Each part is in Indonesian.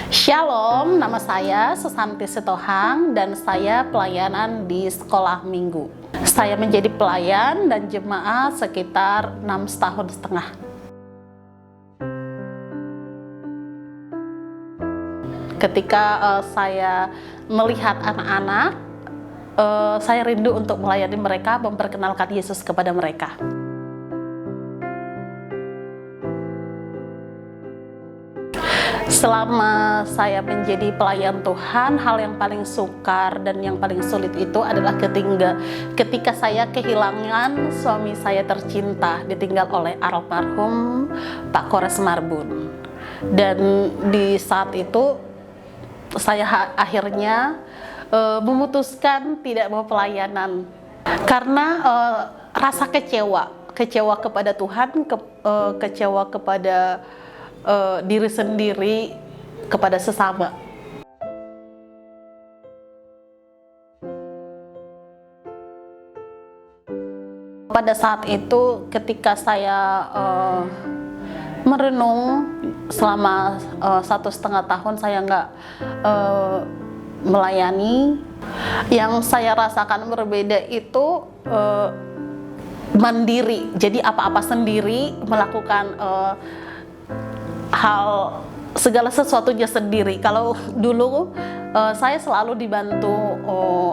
Shalom, nama saya Susanti Sitohang dan saya pelayanan di sekolah minggu. Saya menjadi pelayan dan jemaat sekitar 6,5 tahun. Ketika saya melihat anak-anak, saya rindu untuk melayani mereka, memperkenalkan Yesus kepada mereka. Selama saya menjadi pelayan Tuhan, hal yang paling sukar dan yang paling sulit itu adalah ketika saya kehilangan suami saya tercinta, ditinggal oleh almarhum Pak Kores Marbun. Dan di saat itu saya akhirnya memutuskan tidak mau pelayanan karena rasa kecewa kepada Tuhan, kecewa kepada diri sendiri, kepada sesama. Pada saat itu ketika saya merenung selama 1,5 tahun saya nggak melayani, yang saya rasakan berbeda itu mandiri. Jadi apa-apa sendiri, melakukan hal segala sesuatunya sendiri. Kalau dulu saya selalu dibantu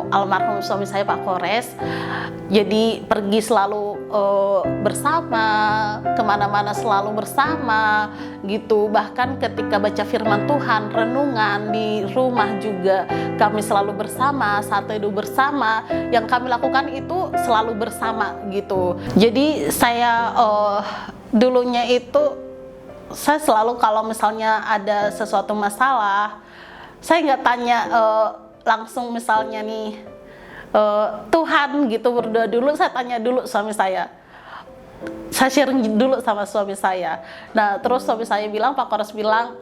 almarhum suami saya Pak Kores, jadi pergi selalu bersama, kemana-mana selalu bersama gitu. Bahkan ketika baca firman Tuhan, renungan di rumah juga kami selalu bersama, saat teduh bersama, yang kami lakukan itu selalu bersama gitu. Jadi saya dulunya itu saya selalu kalau misalnya ada sesuatu masalah, saya nggak tanya langsung misalnya nih Tuhan gitu, berdoa dulu. Saya tanya dulu suami saya sharing dulu sama suami saya. Nah terus suami saya bilang, Pak Kores bilang,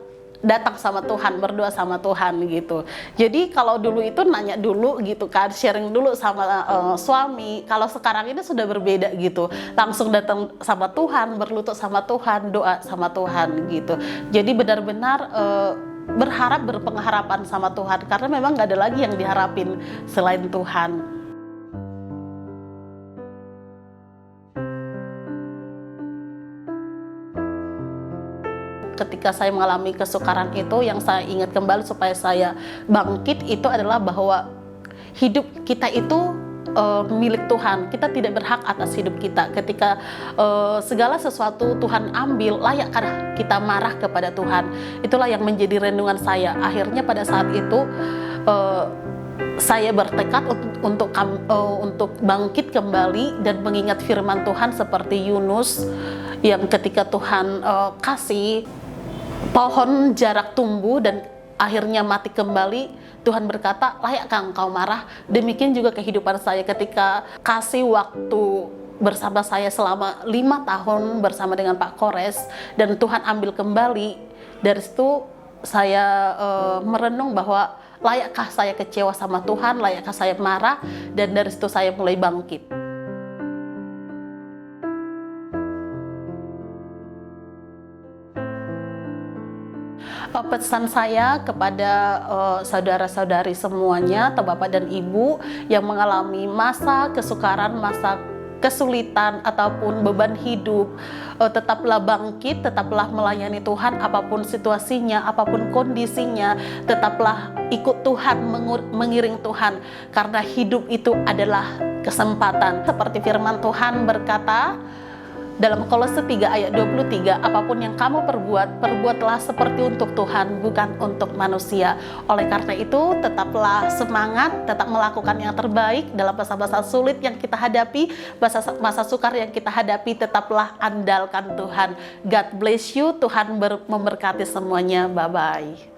datang sama Tuhan, berdoa sama Tuhan gitu. Jadi kalau dulu itu nanya dulu gitu kan, sharing dulu sama suami. Kalau sekarang ini sudah berbeda gitu, langsung datang sama Tuhan, berlutut sama Tuhan, doa sama Tuhan gitu. Jadi benar-benar berpengharapan sama Tuhan, karena memang nggak ada lagi yang diharapin selain Tuhan. Ketika saya mengalami kesukaran itu, yang saya ingat kembali supaya saya bangkit itu adalah bahwa hidup kita itu milik Tuhan. Kita tidak berhak atas hidup kita. Ketika segala sesuatu Tuhan ambil, layakkah kita marah kepada Tuhan? Itulah yang menjadi renungan saya. Akhirnya pada saat itu saya bertekad untuk bangkit kembali dan mengingat firman Tuhan seperti Yunus, yang ketika Tuhan kasih pohon jarak tumbuh dan akhirnya mati kembali, Tuhan berkata, layakkah engkau marah? Demikian juga kehidupan saya ketika kasih waktu bersama saya selama 5 tahun bersama dengan Pak Kores, dan Tuhan ambil kembali. Dari situ saya merenung bahwa layakkah saya kecewa sama Tuhan, layakkah saya marah, dan dari situ saya mulai bangkit. Pesan saya kepada saudara-saudari semuanya, atau bapak dan ibu yang mengalami masa kesukaran, masa kesulitan ataupun beban hidup, tetaplah bangkit, tetaplah melayani Tuhan apapun situasinya, apapun kondisinya. Tetaplah ikut Tuhan, mengiring Tuhan, karena hidup itu adalah kesempatan. Seperti firman Tuhan berkata dalam Kolose 3 ayat 23, apapun yang kamu perbuatlah seperti untuk Tuhan, bukan untuk manusia. Oleh karena itu, tetaplah semangat, tetap melakukan yang terbaik dalam masa-masa sulit yang kita hadapi, masa sukar yang kita hadapi. Tetaplah andalkan Tuhan. God bless you. Tuhan memberkati semuanya. Bye-bye.